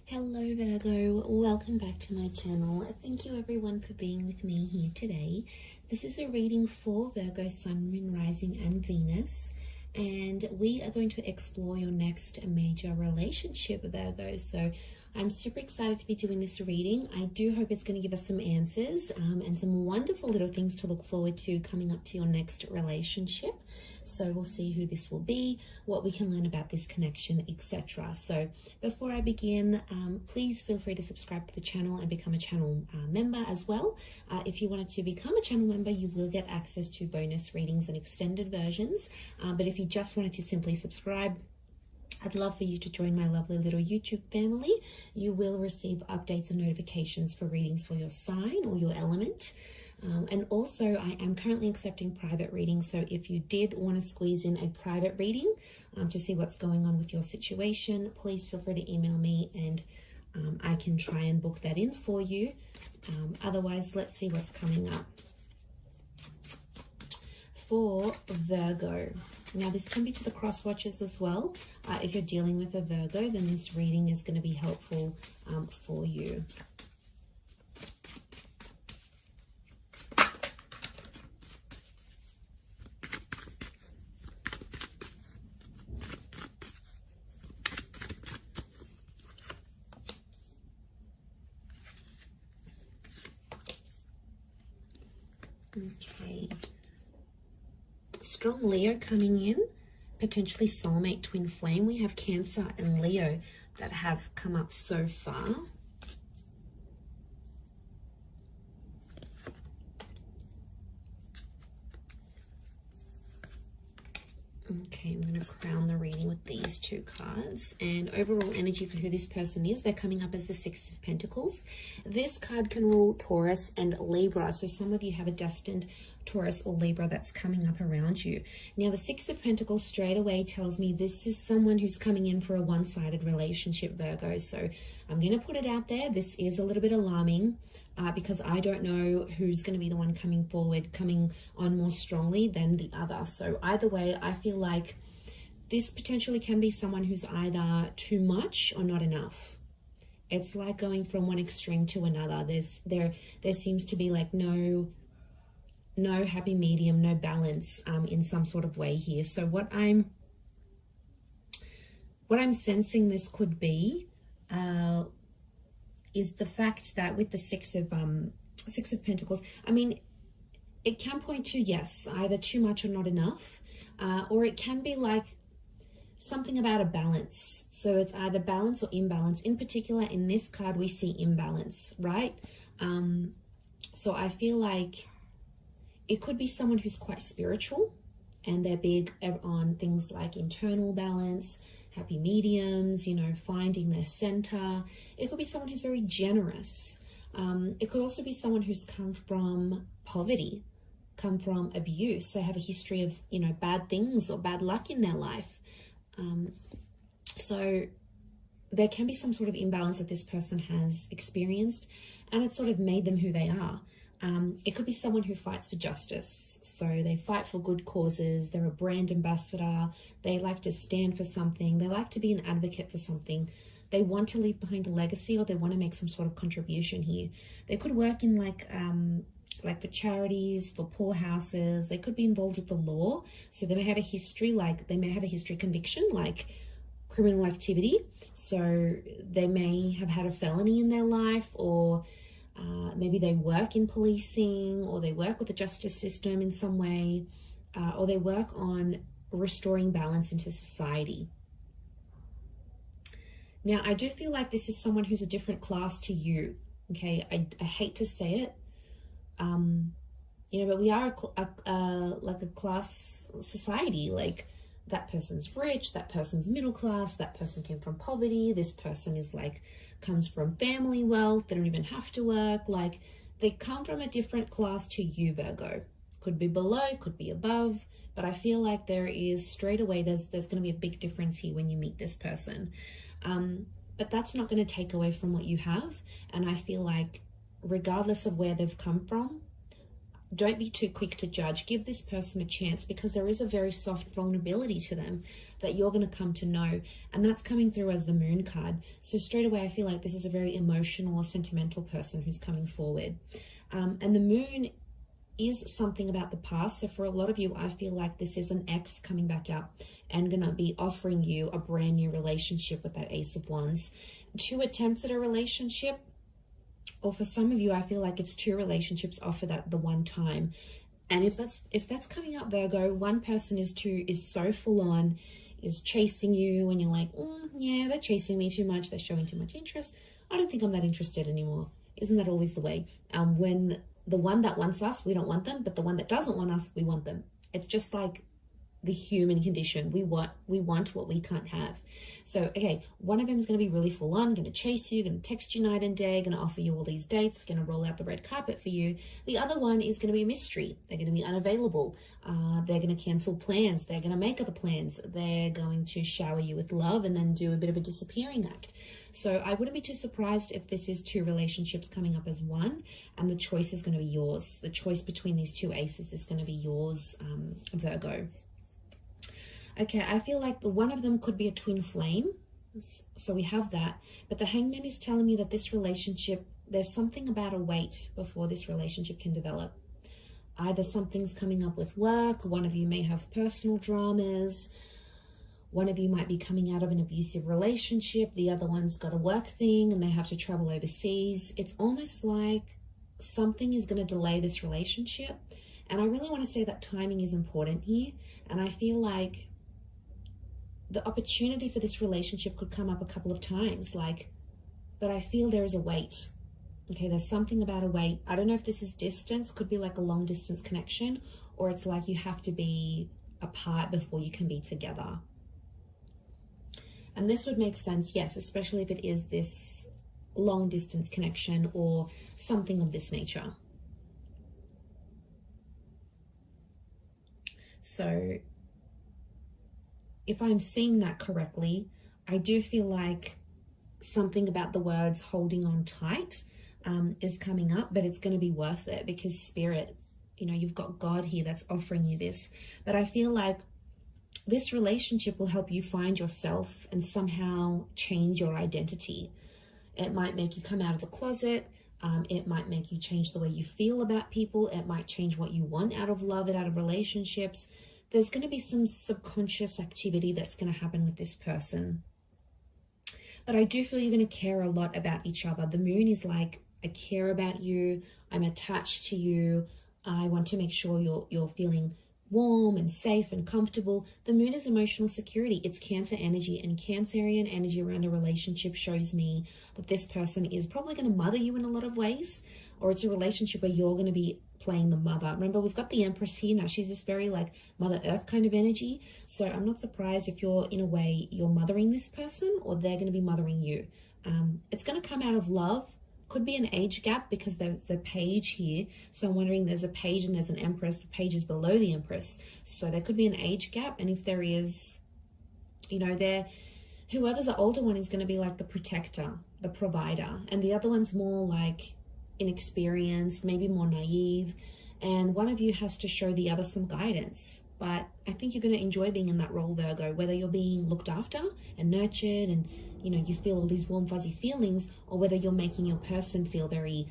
Hello Virgo, welcome back to my channel. Thank you everyone for being with me here today. This is a reading for Virgo, Sun, Moon, Rising and Venus, and we are going to explore your next major relationship, Virgo. So I'm super excited to be doing this reading. I do hope it's going to give us some answers and some wonderful little things to look forward to coming up to your next relationship. So we'll see who this will be, what we can learn about this connection, etc. So before I begin, please feel free to subscribe to the channel and become a channel member as well. If you wanted to become a channel member, you will get access to bonus readings and extended versions. But if you just wanted to simply subscribe, I'd love for you to join my lovely little YouTube family. You will receive updates and notifications for readings for your sign or your element. And also, I am currently accepting private readings. So if you did want to squeeze in a private reading to see what's going on with your situation, please feel free to email me and I can try and book that in for you. Otherwise, let's see what's coming up for Virgo. Now, this can be to the cross watchers as well. If you're dealing with a Virgo, then this reading is going to be helpful for you. Okay. Strong Leo coming in, potentially soulmate twin flame. We have Cancer and Leo that have come up so far. Okay, I'm going to crown the reading with these two cards. And overall energy for who this person is, they're coming up as the Six of Pentacles. This card can rule Taurus and Libra. So some of you have a destined Taurus or Libra that's coming up around you. Now, the Six of Pentacles straight away tells me this is someone who's coming in for a one-sided relationship, Virgo. So I'm going to put it out there. This is a little bit alarming. Because I don't know who's going to be the one coming forward, coming on more strongly than the other. So either way, I feel like this potentially can be someone who's either too much or not enough. It's like going from one extreme to another. There seems to be like no happy medium, no balance in some sort of way here. So what I'm sensing this could be is the fact that with the Six of Pentacles, I mean, it can point to, yes, either too much or not enough, or it can be like something about a balance. So it's either balance or imbalance. In particular, in this card, we see imbalance, right? So I feel like it could be someone who's quite spiritual and they're big on things like internal balance, happy mediums, you know, finding their center. It could be someone who's very generous. It could also be someone who's come from poverty, come from abuse. They have a history of, you know, bad things or bad luck in their life. So there can be some sort of imbalance that this person has experienced, and it's sort of made them who they are. It could be someone who fights for justice. So they fight for good causes. They're a brand ambassador. They like to stand for something. They like to be an advocate for something. They want to leave behind a legacy, or they want to make some sort of contribution here. They could work in like for charities, for poor houses. They could be involved with the law. So they may have a history, conviction, like criminal activity. So they may have had a felony in their life, or maybe they work in policing, or they work with the justice system in some way, or they work on restoring balance into society. Now, I do feel like this is someone who's a different class to you, okay? I hate to say it, you know, but we are like a class society. Like, that person's rich, that person's middle class, that person came from poverty, this person is like, comes from family wealth, they don't even have to work. Like, they come from a different class to you, Virgo. Could be below, could be above, but I feel like there is straight away, there's going to be a big difference here when you meet this person. But that's not going to take away from what you have. And I feel like regardless of where they've come from, don't be too quick to judge. Give this person a chance, because there is a very soft vulnerability to them that you're going to come to know. And that's coming through as the Moon card. So straight away, I feel like this is a very emotional or sentimental person who's coming forward. And the Moon is something about the past. So for a lot of you, I feel like this is an ex coming back up and going to be offering you a brand new relationship with that Ace of Wands. 2 attempts at a relationship. Or for some of you, I feel like it's 2 relationships offered at the one time. And if that's coming up, Virgo, one person is so full on, is chasing you, and you're like, yeah, they're chasing me too much, they're showing too much interest. I don't think I'm that interested anymore. Isn't that always the way? When the one that wants us, we don't want them, but the one that doesn't want us, we want them. It's just like the human condition. We want what we can't have. So, okay, one of them is going to be really full on, going to chase you, going to text you night and day, going to offer you all these dates, going to roll out the red carpet for you. The other one is going to be a mystery. They're going to be unavailable. They're going to cancel plans. They're going to make other plans. They're going to shower you with love and then do a bit of a disappearing act. So I wouldn't be too surprised if this is 2 relationships coming up as one, and the choice is going to be yours. The choice between these 2 aces is going to be yours, Virgo. Okay, I feel like one of them could be a twin flame. So we have that. But the Hangman is telling me that this relationship, there's something about a wait before this relationship can develop. Either something's coming up with work, one of you may have personal dramas, one of you might be coming out of an abusive relationship, the other one's got a work thing and they have to travel overseas. It's almost like something is going to delay this relationship. And I really want to say that timing is important here. And I feel like the opportunity for this relationship could come up a couple of times, but I feel there is a wait. Okay, there's something about a wait. I don't know if this is distance, could be like a long distance connection, or it's like you have to be apart before you can be together. And this would make sense, yes, especially if it is this long distance connection or something of this nature. So if I'm seeing that correctly, I do feel like something about the words holding on tight is coming up, but it's going to be worth it because Spirit, you've got God here that's offering you this. But I feel like this relationship will help you find yourself and somehow change your identity. It might make you come out of the closet. It might make you change the way you feel about people. It might change what you want out of love and out of relationships. There's going to be some subconscious activity that's going to happen with this person. But I do feel you're going to care a lot about each other. The Moon is like, I care about you. I'm attached to you. I want to make sure you're feeling warm and safe and comfortable. The Moon is emotional security. It's Cancer energy, and Cancerian energy around a relationship shows me that this person is probably going to mother you in a lot of ways, or it's a relationship where you're going to be playing the mother. Remember, we've got the Empress here now. She's this very like Mother Earth kind of energy. So I'm not surprised if you're, in a way, you're mothering this person or they're going to be mothering you. It's going to come out of love. Could be an age gap because there's the Page here. So I'm wondering, there's a Page and there's an Empress. The Page is below the Empress. So there could be an age gap. And if there is, whoever's the older one is going to be like the protector, the provider. And the other one's more like inexperienced, maybe more naive, and one of you has to show the other some guidance. But I think you're going to enjoy being in that role, Virgo, whether you're being looked after and nurtured and you feel all these warm fuzzy feelings, or whether you're making your person feel very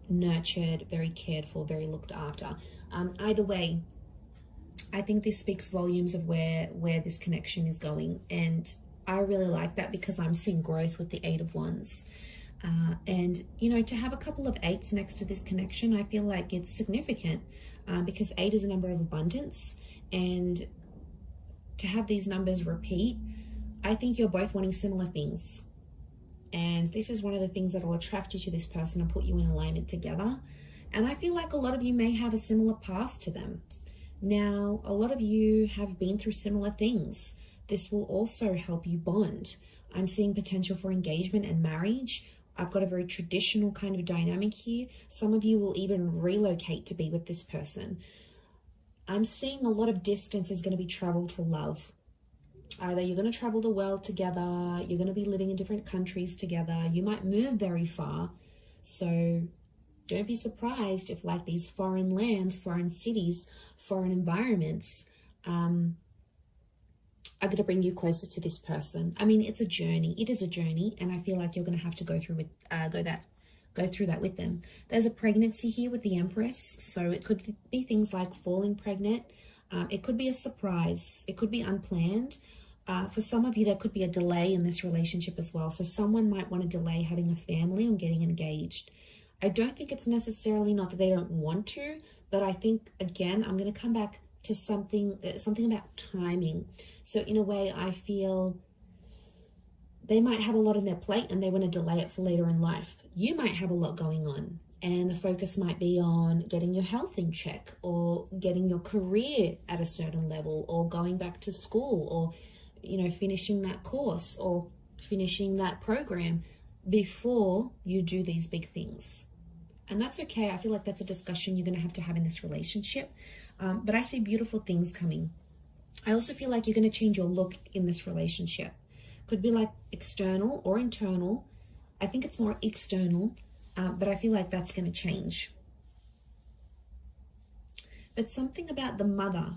nurtured, very cared for, very looked after. Either way, I think this speaks volumes of where this connection is going, and I really like that because I'm seeing growth with the 8 of Wands. And to have a couple of 8s next to this connection, I feel like it's significant because 8 is a number of abundance, and to have these numbers repeat, I think you're both wanting similar things. And this is one of the things that will attract you to this person and put you in alignment together. And I feel like a lot of you may have a similar past to them. Now, a lot of you have been through similar things. This will also help you bond. I'm seeing potential for engagement and marriage. I've got a very traditional kind of dynamic here. Some of you will even relocate to be with this person. I'm seeing a lot of distance is going to be traveled for love. Either you're going to travel the world together, you're going to be living in different countries together, you might move very far. So Don't be surprised if like these foreign lands, foreign cities, foreign environments are going to bring you closer to this person. I mean, it's a journey. It is a journey, and I feel like you're going to have to go through that with them. There's a pregnancy here with the Empress, so it could be things like falling pregnant. It could be a surprise. It could be unplanned. For some of you, there could be a delay in this relationship as well. So someone might want to delay having a family or getting engaged. I don't think it's necessarily not that they don't want to, but I think, again, I'm going to come back to something about timing. So in a way, I feel they might have a lot on their plate and they want to delay it for later in life. You might have a lot going on, and the focus might be on getting your health in check, or getting your career at a certain level, or going back to school, or, you know, finishing that course or finishing that program before you do these big things. And that's okay. I feel like that's a discussion you're going to have in this relationship. But I see beautiful things coming. I also feel like you're going to change your look in this relationship. Could be like external or internal. I think it's more external, but I feel like that's going to change. But something about the mother.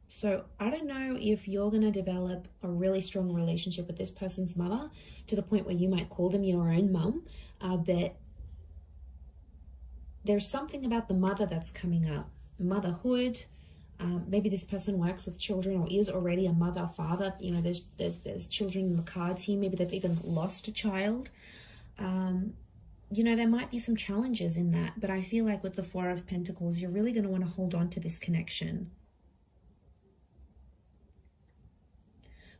So I don't know if you're going to develop a really strong relationship with this person's mother to the point where you might call them your own mum, but there's something about the mother that's coming up. Motherhood. Maybe this person works with children or is already a mother, father. You know, there's children in the cards here. Maybe they've even lost a child. You know, there might be some challenges in that, but I feel like with the Four of Pentacles, you're really going to want to hold on to this connection.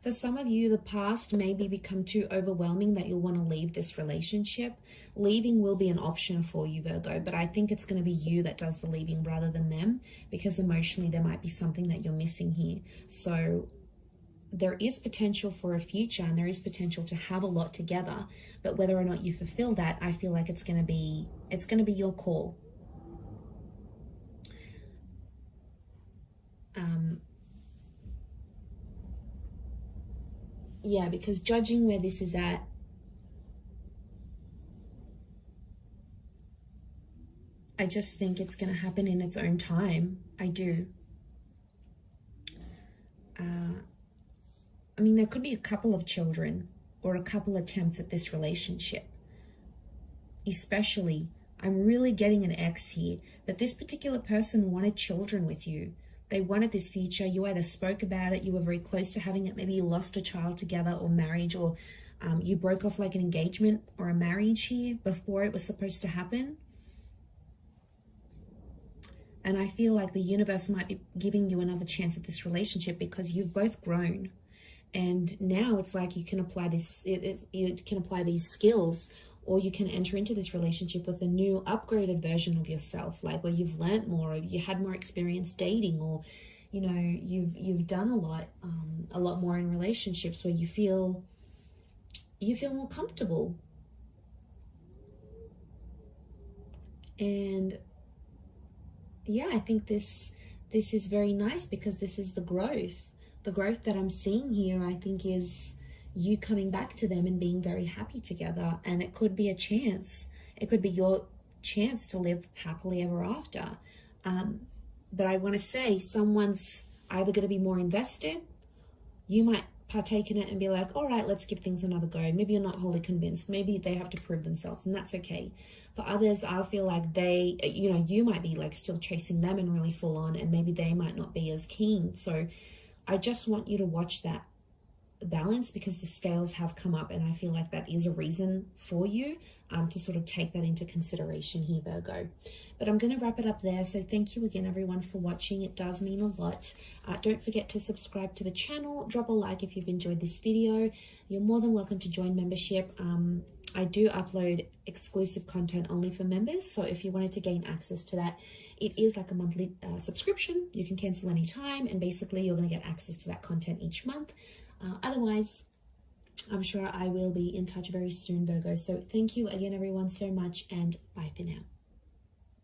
For some of you, the past may become too overwhelming that you'll want to leave this relationship. Leaving will be an option for you, Virgo, but I think it's going to be you that does the leaving rather than them, because emotionally there might be something that you're missing here. So there is potential for a future, and there is potential to have a lot together, but whether or not you fulfill that, I feel like it's going to be your call. Yeah, because judging where this is at, I just think it's going to happen in its own time. I do. I mean, there could be a couple of children or a couple attempts at this relationship. Especially, I'm really getting an X here, but this particular person wanted children with you. They wanted this future. You either spoke about it, you were very close to having it, maybe you lost a child together, or marriage, or you broke off like an engagement or a marriage here before it was supposed to happen. And I feel like the universe might be giving you another chance at this relationship because you've both grown. And now it's like you can apply you can apply these skills, or you can enter into this relationship with a new upgraded version of yourself, like where you've learnt more, or you had more experience dating, or, you know, you've done a lot more in relationships where you feel more comfortable. And yeah, I think this is very nice, because this is the growth. The growth that I'm seeing here, I think, is you coming back to them and being very happy together. And it could be a chance. It could be your chance to live happily ever after. But I want to say someone's either going to be more invested. You might partake in it and be like, all right, let's give things another go. Maybe you're not wholly convinced. Maybe they have to prove themselves, and that's okay. For others, I feel like they, you know, you might be like still chasing them and really full on, and maybe they might not be as keen. So I just want you to watch that balance, because the scales have come up, and I feel like that is a reason for you to sort of take that into consideration here, Virgo. But I'm going to wrap it up there. So thank you again, everyone, for watching. It does mean a lot. Don't forget to subscribe to the channel. Drop a like if you've enjoyed this video. You're more than welcome to join membership. I do upload exclusive content only for members. So if you wanted to gain access to that, it is like a monthly subscription. You can cancel anytime, and basically you're going to get access to that content each month. Otherwise, I'm sure I will be in touch very soon, Virgo. So thank you again, everyone, so much, and bye for now.